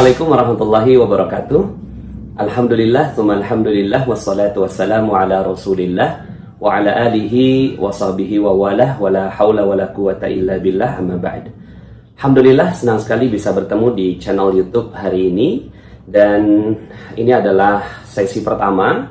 Assalamualaikum warahmatullahi wabarakatuh. Alhamdulillah, tsumma alhamdulillah, wassalatu wassalamu ala rasulillah wa ala alihi wa sahbihi wa walah, wa la hawla wa la quwata illa billah, amma ba'd. Alhamdulillah, senang sekali bisa bertemu di channel YouTube hari ini. Dan ini adalah sesi pertama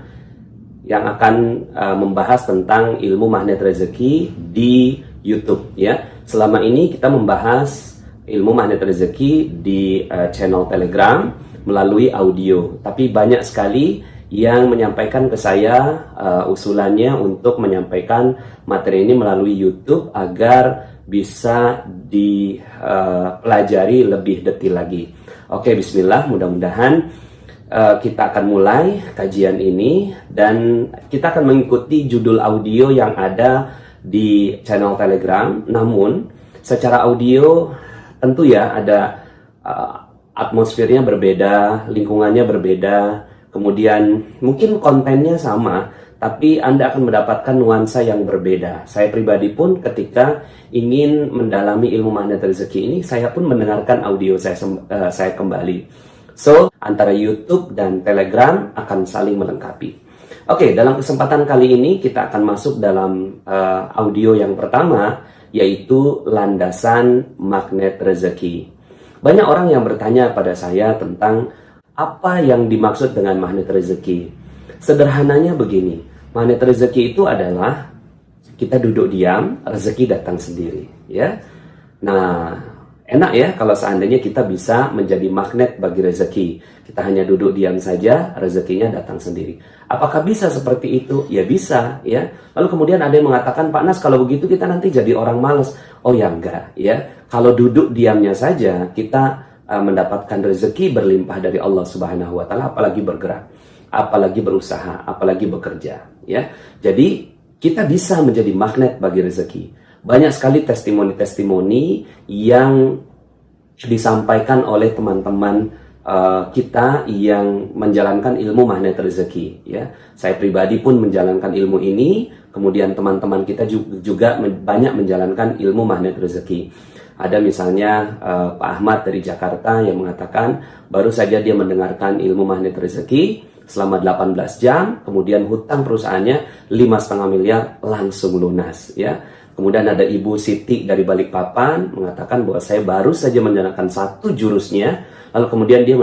yang akan membahas tentang ilmu magnet rezeki di YouTube ya. Selama ini kita membahas ilmu magnet rezeki di channel Telegram melalui audio, tapi banyak sekali yang menyampaikan ke saya usulannya untuk menyampaikan materi ini melalui YouTube agar bisa dipelajari lebih detail lagi. Oke, bismillah, mudah-mudahan kita akan mulai kajian ini dan kita akan mengikuti judul audio yang ada di channel Telegram. Namun secara audio tentu ya ada atmosfernya berbeda, lingkungannya berbeda, kemudian mungkin kontennya sama, tapi Anda akan mendapatkan nuansa yang berbeda. Saya pribadi pun ketika ingin mendalami ilmu magnet rezeki ini, saya pun mendengarkan audio saya kembali. So, antara YouTube dan Telegram akan saling melengkapi. Oke, dalam kesempatan kali ini kita akan masuk dalam audio yang pertama, yaitu landasan magnet rezeki. Banyak orang yang bertanya pada saya tentang apa yang dimaksud dengan magnet rezeki. Sederhananya begini, magnet rezeki itu adalah kita duduk diam, rezeki datang sendiri, ya. Nah, enak ya kalau seandainya kita bisa menjadi magnet bagi rezeki. Kita hanya duduk diam saja, rezekinya datang sendiri. Apakah bisa seperti itu? Ya bisa, ya. Lalu kemudian ada yang mengatakan, Pak Nas, kalau begitu kita nanti jadi orang malas. Oh ya enggak, ya. Kalau duduk diamnya saja, kita mendapatkan rezeki berlimpah dari Allah Subhanahu wa taala, apalagi bergerak, apalagi berusaha, apalagi bekerja, ya. Jadi kita bisa menjadi magnet bagi rezeki. Banyak sekali testimoni-testimoni yang disampaikan oleh teman-teman kita yang menjalankan ilmu magnet rezeki, ya. Saya pribadi pun menjalankan ilmu ini, kemudian teman-teman kita juga banyak menjalankan ilmu magnet rezeki. Ada misalnya Pak Ahmad dari Jakarta yang mengatakan baru saja dia mendengarkan ilmu magnet rezeki selama 18 jam, kemudian hutang perusahaannya 5,5 miliar langsung lunas, ya. Kemudian ada Ibu Siti dari Balikpapan mengatakan bahwa saya baru saja menjalankan satu jurusnya, lalu kemudian dia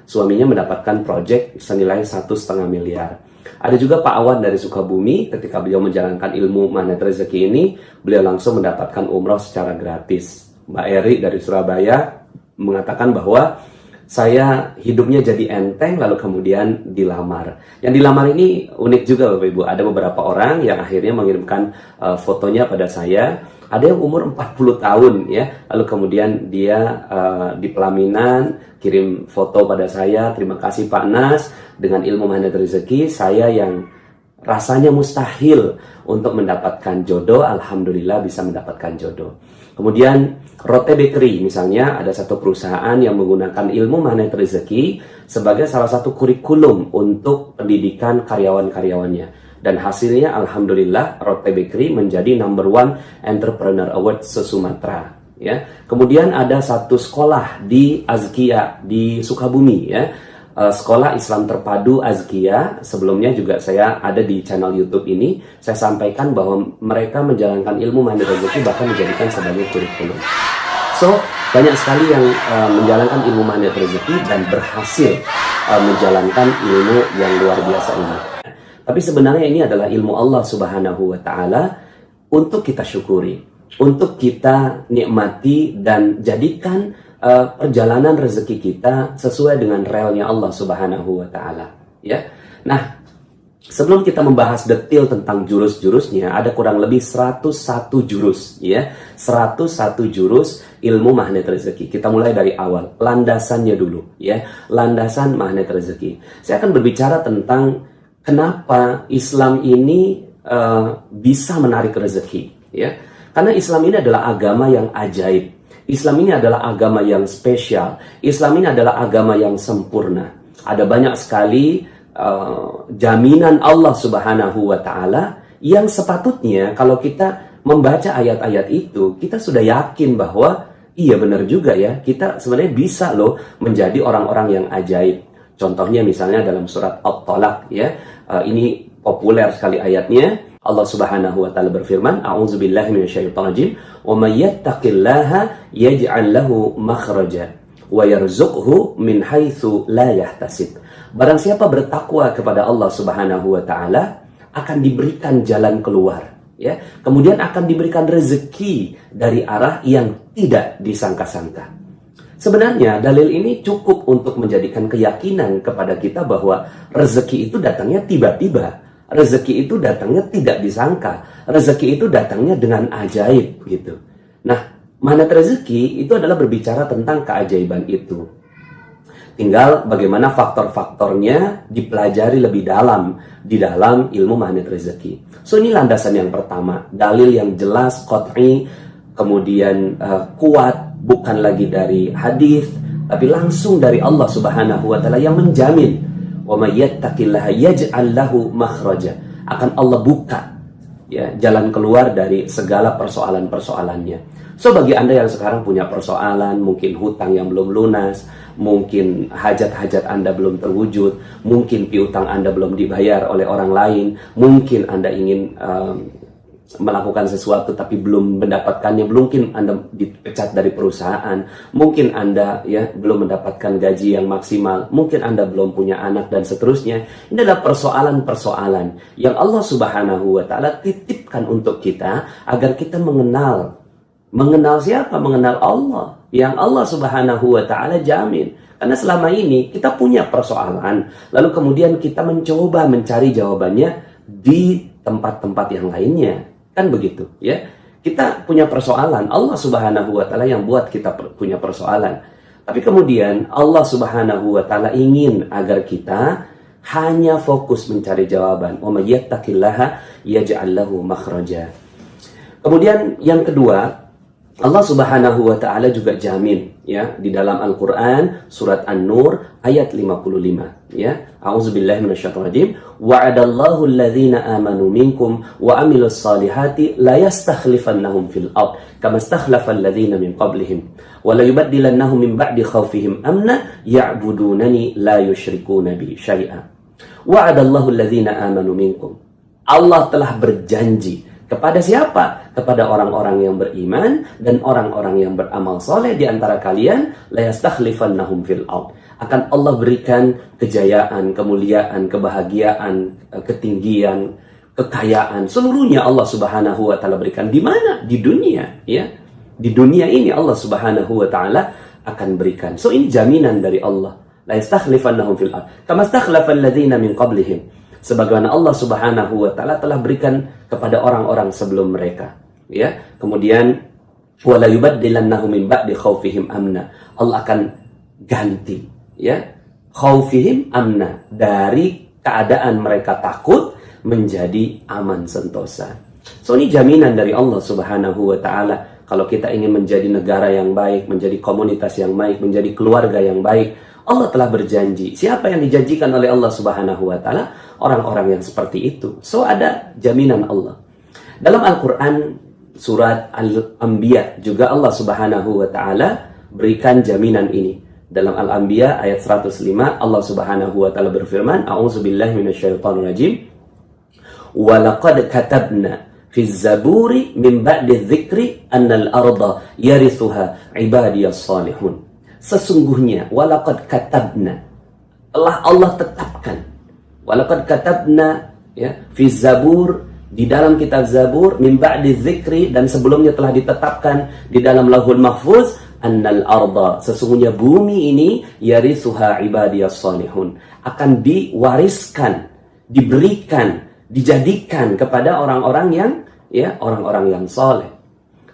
suaminya mendapatkan proyek senilai 1,5 miliar. Ada juga Pak Awan dari Sukabumi, ketika beliau menjalankan ilmu magnet rezeki ini, beliau langsung mendapatkan umroh secara gratis. Mbak Eri dari Surabaya mengatakan bahwa saya hidupnya jadi enteng, lalu kemudian dilamar. Yang dilamar ini unik juga Bapak Ibu. Ada beberapa orang yang akhirnya mengirimkan fotonya pada saya. Ada yang umur 40 tahun ya. Lalu kemudian dia di pelaminan kirim foto pada saya. Terima kasih Pak Nas, dengan ilmu magnet rezeki saya yang rasanya mustahil untuk mendapatkan jodoh, alhamdulillah bisa mendapatkan jodoh. Kemudian Rote Bakery misalnya, ada satu perusahaan yang menggunakan ilmu magnet rezeki sebagai salah satu kurikulum untuk pendidikan karyawan-karyawannya. Dan hasilnya alhamdulillah Rote Bakery menjadi number 1 Entrepreneur Award se-Sumatera, ya. Kemudian ada satu sekolah di Azkia di Sukabumi, ya. Sekolah Islam Terpadu Azkia. Sebelumnya juga saya ada di channel YouTube ini, saya sampaikan bahwa mereka menjalankan ilmu magnet rezeki bahkan menjadikan sebagai kurikulum. So, banyak sekali yang menjalankan ilmu magnet rezeki dan berhasil menjalankan ilmu yang luar biasa ini. Tapi sebenarnya ini adalah ilmu Allah Subhanahu wa taala untuk kita syukuri, untuk kita nikmati dan jadikan perjalanan rezeki kita sesuai dengan relnya Allah Subhanahu wa taala, ya. Nah, sebelum kita membahas detail tentang jurus-jurusnya, ada kurang lebih 101 jurus, ya. 101 jurus ilmu magnet rezeki. Kita mulai dari awal, landasannya dulu, ya. Landasan magnet rezeki. Saya akan berbicara tentang kenapa Islam ini bisa menarik rezeki, ya. Karena Islam ini adalah agama yang ajaib. Islam ini adalah agama yang spesial. Islam ini adalah agama yang sempurna. Ada banyak sekali jaminan Allah Subhanahu wa taala yang sepatutnya kalau kita membaca ayat-ayat itu, kita sudah yakin bahwa iya benar juga ya, kita sebenarnya bisa loh menjadi orang-orang yang ajaib. Contohnya misalnya dalam surat At-Talaq ya, ini populer sekali ayatnya. Allah Subhanahu wa taala berfirman, A'udzubillahi minasyaitonirrajim, "Wa may yattaqillaha yaj'al lahu makhraja wa yarzuqhu min haitsu la yahtasib." Barang siapa bertakwa kepada Allah Subhanahu wa taala akan diberikan jalan keluar, ya. Kemudian akan diberikan rezeki dari arah yang tidak disangka-sangka. Sebenarnya dalil ini cukup untuk menjadikan keyakinan kepada kita bahwa rezeki itu datangnya tiba-tiba. Rezeki itu datangnya tidak disangka. Rezeki itu datangnya dengan ajaib gitu. Nah, magnet rezeki itu adalah berbicara tentang keajaiban itu. Tinggal bagaimana faktor-faktornya dipelajari lebih dalam di dalam ilmu magnet rezeki. So ini landasan yang pertama, dalil yang jelas, qat'i, kemudian kuat, bukan lagi dari hadis, tapi langsung dari Allah Subhanahu wa taala yang menjamin. Wa may yattaqillaha yaj'al lahu makhraja. Akan Allah buka ya jalan keluar dari segala persoalan-persoalannya. So bagi Anda yang sekarang punya persoalan, mungkin hutang yang belum lunas, mungkin hajat-hajat Anda belum terwujud, mungkin piutang Anda belum dibayar oleh orang lain, mungkin Anda ingin melakukan sesuatu tapi belum mendapatkannya, mungkin Anda dipecat dari perusahaan, mungkin Anda ya belum mendapatkan gaji yang maksimal, mungkin Anda belum punya anak dan seterusnya. Ini adalah persoalan-persoalan yang Allah Subhanahu wa taala titipkan untuk kita agar kita mengenal siapa? Mengenal Allah yang Allah Subhanahu wa taala jamin. Karena selama ini kita punya persoalan, lalu kemudian kita mencoba mencari jawabannya di tempat-tempat yang lainnya. Kan begitu ya. Kita punya persoalan, Allah Subhanahu wa taala yang buat kita punya persoalan. Tapi kemudian Allah Subhanahu wa taala ingin agar kita hanya fokus mencari jawaban. Wa may yattaqillaha yaj'al lahu makhraja. Kemudian yang kedua, Allah Subhanahu wa taala juga jamin ya di dalam Al-Qur'an surat An-Nur ayat 55 ya. A'udzubillahi minasyaitonirrajim. Wa'adallahu alladhina amanu minkum wa amilus solihati la yastakhlifannahum fil ard kama istakhlafa alladhina min qablihim wa la yubaddilannahum min ba'di khawfihim amna ya'budunani la yusyrikuna bi syai'a. Wa'adallahu alladhina amanu minkum. Allah telah berjanji kepada siapa? Kepada orang-orang yang beriman dan orang-orang yang beramal soleh di antara kalian, la yastakhlifannahum fil ard. Akan Allah berikan kejayaan, kemuliaan, kebahagiaan, ketinggian, kekayaan, seluruhnya Allah Subhanahu wa taala berikan. Di mana? Di dunia, ya. Di dunia ini Allah Subhanahu wa taala akan berikan. So ini jaminan dari Allah. La yastakhlifannahum fil ard kama istakhlafa alladhina min qablihim. Sebagaimana Allah Subhanahu wa taala telah berikan kepada orang-orang sebelum mereka, ya. Kemudian wala yubaddilannahum min ba'di khaufihim amna. Allah akan ganti, ya, khaufihim amna, dari keadaan mereka takut menjadi aman sentosa. So ini jaminan dari Allah Subhanahu wa taala. Kalau kita ingin menjadi negara yang baik, menjadi komunitas yang baik, menjadi keluarga yang baik, Allah telah berjanji. Siapa yang dijanjikan oleh Allah Subhanahu wa taala? Orang-orang yang seperti itu. So ada jaminan Allah. Dalam Al-Qur'an surat Al-Anbiya juga Allah Subhanahu wa taala berikan jaminan ini. Dalam Al-Anbiya ayat 105 Allah Subhanahu wa taala berfirman, A'udzubillahi minasyaitonirrajim. Wa laqad katabna fi zaburi min ba'di dzikri annal arda yarithuha ibadiyas salihun. Sesungguhnya walaqad katabna, telah Allah tetapkan, walaqad katabna ya fi zabur, di dalam kitab Zabur, min ba'di dzikri, dan sebelumnya telah ditetapkan di dalam Lauhul Mahfuz, annal arda, sesungguhnya bumi ini yarithuha ibadiyas salihun, akan diwariskan, diberikan, dijadikan kepada orang-orang yang ya orang-orang yang soleh.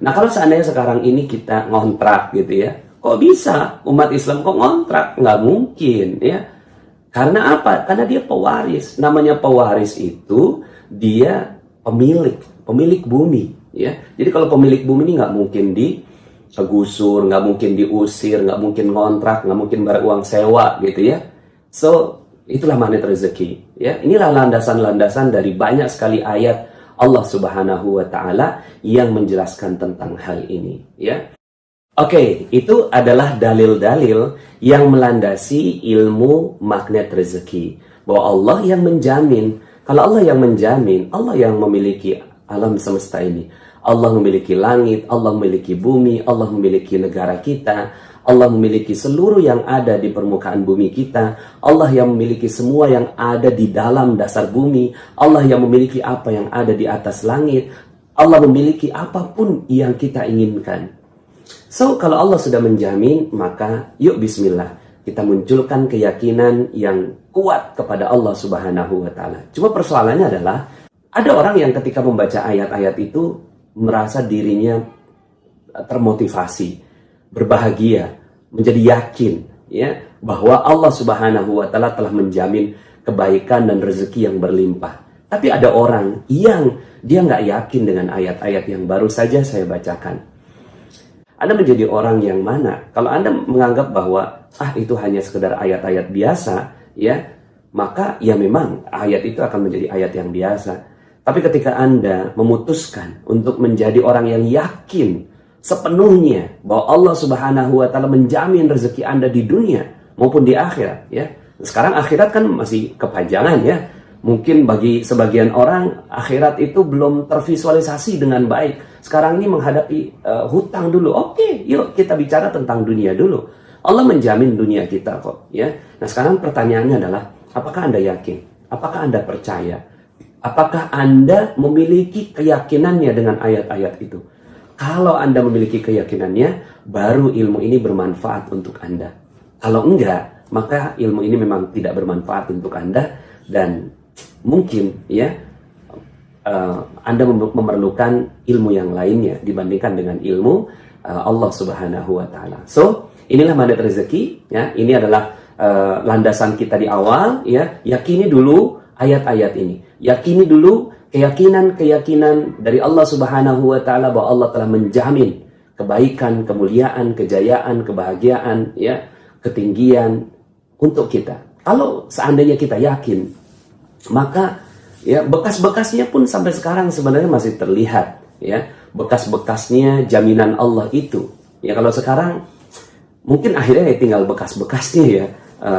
Nah, kalau seandainya sekarang ini kita ngontrak gitu ya, kok bisa umat Islam kok ngontrak? Nggak mungkin ya. Karena apa? Karena dia pewaris. Namanya pewaris itu dia pemilik bumi ya. Jadi kalau pemilik bumi ini nggak mungkin digusur, nggak mungkin diusir, nggak mungkin ngontrak, nggak mungkin bayar uang sewa gitu ya. So itulah magnet rezeki ya. Inilah landasan-landasan dari banyak sekali ayat Allah Subhanahu wa taala yang menjelaskan tentang hal ini ya. Oke, itu adalah dalil-dalil yang melandasi ilmu magnet rezeki. Bahwa Allah yang menjamin. Kalau Allah yang menjamin, Allah yang memiliki alam semesta ini. Allah memiliki langit, Allah memiliki bumi, Allah memiliki negara kita, Allah memiliki seluruh yang ada di permukaan bumi kita, Allah yang memiliki semua yang ada di dalam dasar bumi, Allah yang memiliki apa yang ada di atas langit, Allah memiliki apapun yang kita inginkan. So, kalau Allah sudah menjamin, maka yuk bismillah, kita munculkan keyakinan yang kuat kepada Allah Subhanahu wa Ta'ala. Cuma persoalannya adalah, ada orang yang ketika membaca ayat-ayat itu merasa dirinya termotivasi, berbahagia, menjadi yakin ya bahwa Allah Subhanahu wa Ta'ala telah menjamin kebaikan dan rezeki yang berlimpah. Tapi ada orang yang dia nggak yakin dengan ayat-ayat yang baru saja saya bacakan. Anda menjadi orang yang mana? Kalau Anda menganggap bahwa itu hanya sekedar ayat-ayat biasa, ya, maka ya memang ayat itu akan menjadi ayat yang biasa. Tapi ketika Anda memutuskan untuk menjadi orang yang yakin sepenuhnya bahwa Allah Subhanahu wa Ta'ala menjamin rezeki Anda di dunia maupun di akhirat, ya. Sekarang akhirat kan masih kepanjangan, ya. Mungkin bagi sebagian orang akhirat itu belum tervisualisasi dengan baik. Sekarang ini menghadapi hutang dulu. Oke, yuk kita bicara tentang dunia dulu. Allah menjamin dunia kita kok, ya. Nah, sekarang pertanyaannya adalah, apakah Anda yakin? Apakah Anda percaya? Apakah Anda memiliki keyakinannya dengan ayat-ayat itu? Kalau Anda memiliki keyakinannya, baru ilmu ini bermanfaat untuk Anda. Kalau enggak, maka ilmu ini memang tidak bermanfaat untuk Anda, dan mungkin ya Anda memerlukan ilmu yang lainnya dibandingkan dengan ilmu Allah Subhanahu wa Ta'ala. So, inilah magnet rezeki, ya. Ini adalah landasan kita di awal, ya. Yakini dulu ayat-ayat ini. Yakini dulu keyakinan-keyakinan dari Allah Subhanahu wa Ta'ala bahwa Allah telah menjamin kebaikan, kemuliaan, kejayaan, kebahagiaan, ya, ketinggian untuk kita. Kalau seandainya kita yakin, maka ya bekas-bekasnya pun sampai sekarang sebenarnya masih terlihat, ya, bekas-bekasnya jaminan Allah itu. Ya, kalau sekarang mungkin akhirnya tinggal bekas-bekasnya, ya,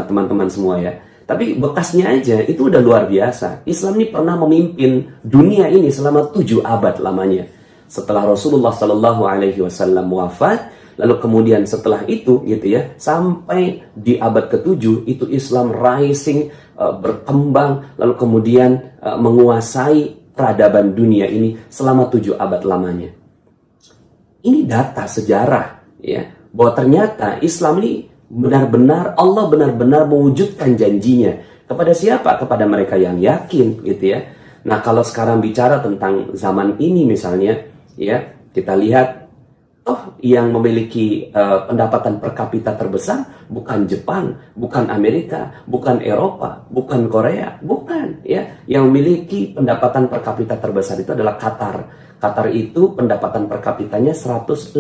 teman-teman semua, ya. Tapi bekasnya aja itu udah luar biasa. Islam ini pernah memimpin dunia ini selama 7 abad lamanya. Setelah Rasulullah Shallallahu Alaihi Wasallam wafat, lalu kemudian setelah itu, gitu ya, sampai di abad ke-7 itu Islam rising, berkembang, lalu kemudian menguasai peradaban dunia ini selama 7 abad lamanya. Ini data sejarah, ya, bahwa ternyata Islam ini benar-benar, Allah benar-benar mewujudkan janjinya. Kepada siapa? Kepada mereka yang yakin, gitu ya. Nah, kalau sekarang bicara tentang zaman ini misalnya, ya, kita lihat, yang memiliki pendapatan per kapita terbesar bukan Jepang, bukan Amerika, bukan Eropa, bukan Korea, bukan, ya. Yang memiliki pendapatan per kapita terbesar itu adalah Qatar. Qatar itu pendapatan per kapitanya 150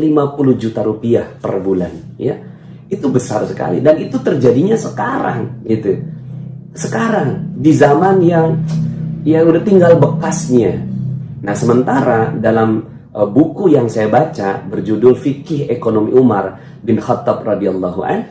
juta rupiah per bulan, ya. Itu besar sekali, dan itu terjadinya sekarang, gitu. Sekarang di zaman yang udah tinggal bekasnya. Nah, sementara dalam buku yang saya baca berjudul Fikih Ekonomi Umar bin Khattab radhiyallahu an,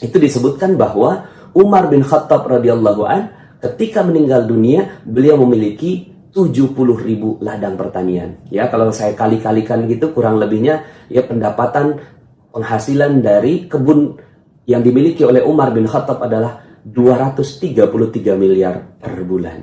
itu disebutkan bahwa Umar bin Khattab radhiyallahu an ketika meninggal dunia, beliau memiliki 70.000 ladang pertanian. Ya, kalau saya kali-kalikan gitu, kurang lebihnya ya pendapatan penghasilan dari kebun yang dimiliki oleh Umar bin Khattab adalah 233 miliar per bulan.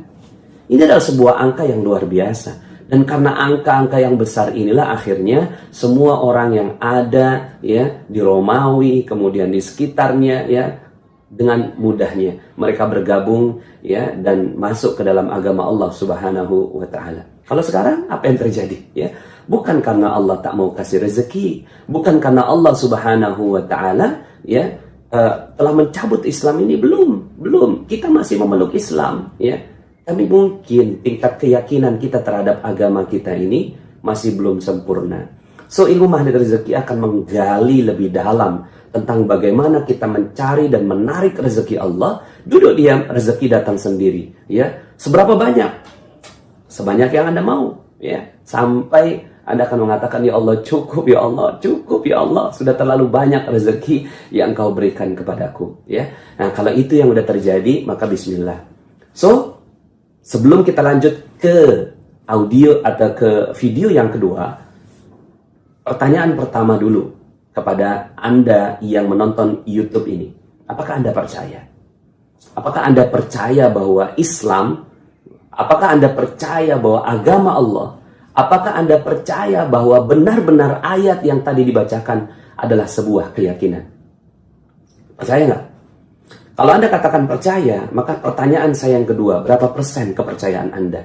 Ini adalah sebuah angka yang luar biasa. Dan karena angka-angka yang besar inilah akhirnya semua orang yang ada, ya, di Romawi, kemudian di sekitarnya, ya, dengan mudahnya mereka bergabung, ya, dan masuk ke dalam agama Allah Subhanahu wa Ta'ala. Kalau sekarang apa yang terjadi, ya? Bukan karena Allah tak mau kasih rezeki, bukan karena Allah Subhanahu wa Ta'ala, ya, telah mencabut Islam ini, belum. Kita masih memeluk Islam, ya. Tapi mungkin tingkat keyakinan kita terhadap agama kita ini masih belum sempurna. So, ilmu magnet rezeki akan menggali lebih dalam tentang bagaimana kita mencari dan menarik rezeki Allah. Duduk diam, rezeki datang sendiri, ya. Seberapa banyak? Sebanyak yang Anda mau, ya. Sampai Anda akan mengatakan, ya Allah cukup, ya Allah cukup, ya Allah, sudah terlalu banyak rezeki yang Engkau berikan kepadaku. Ya, nah kalau itu yang udah terjadi, maka Bismillah. So, sebelum kita lanjut ke audio atau ke video yang kedua, pertanyaan pertama dulu kepada Anda yang menonton YouTube ini. Apakah Anda percaya? Apakah Anda percaya bahwa Islam, apakah Anda percaya bahwa agama Allah, apakah Anda percaya bahwa benar-benar ayat yang tadi dibacakan adalah sebuah keyakinan? Percaya nggak? Kalau Anda katakan percaya, maka pertanyaan saya yang kedua, berapa persen kepercayaan Anda?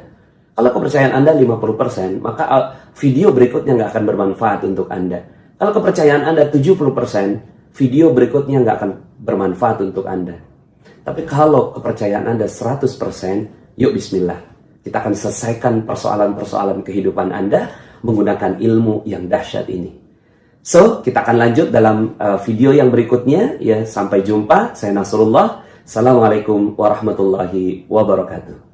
Kalau kepercayaan Anda 50%, maka video berikutnya nggak akan bermanfaat untuk Anda. Kalau kepercayaan Anda 70%, video berikutnya nggak akan bermanfaat untuk Anda. Tapi kalau kepercayaan Anda 100%, yuk Bismillah. Kita akan selesaikan persoalan-persoalan kehidupan Anda menggunakan ilmu yang dahsyat ini. So, kita akan lanjut dalam video yang berikutnya. Ya, sampai jumpa. Saya Nasrullah. Assalamualaikum warahmatullahi wabarakatuh.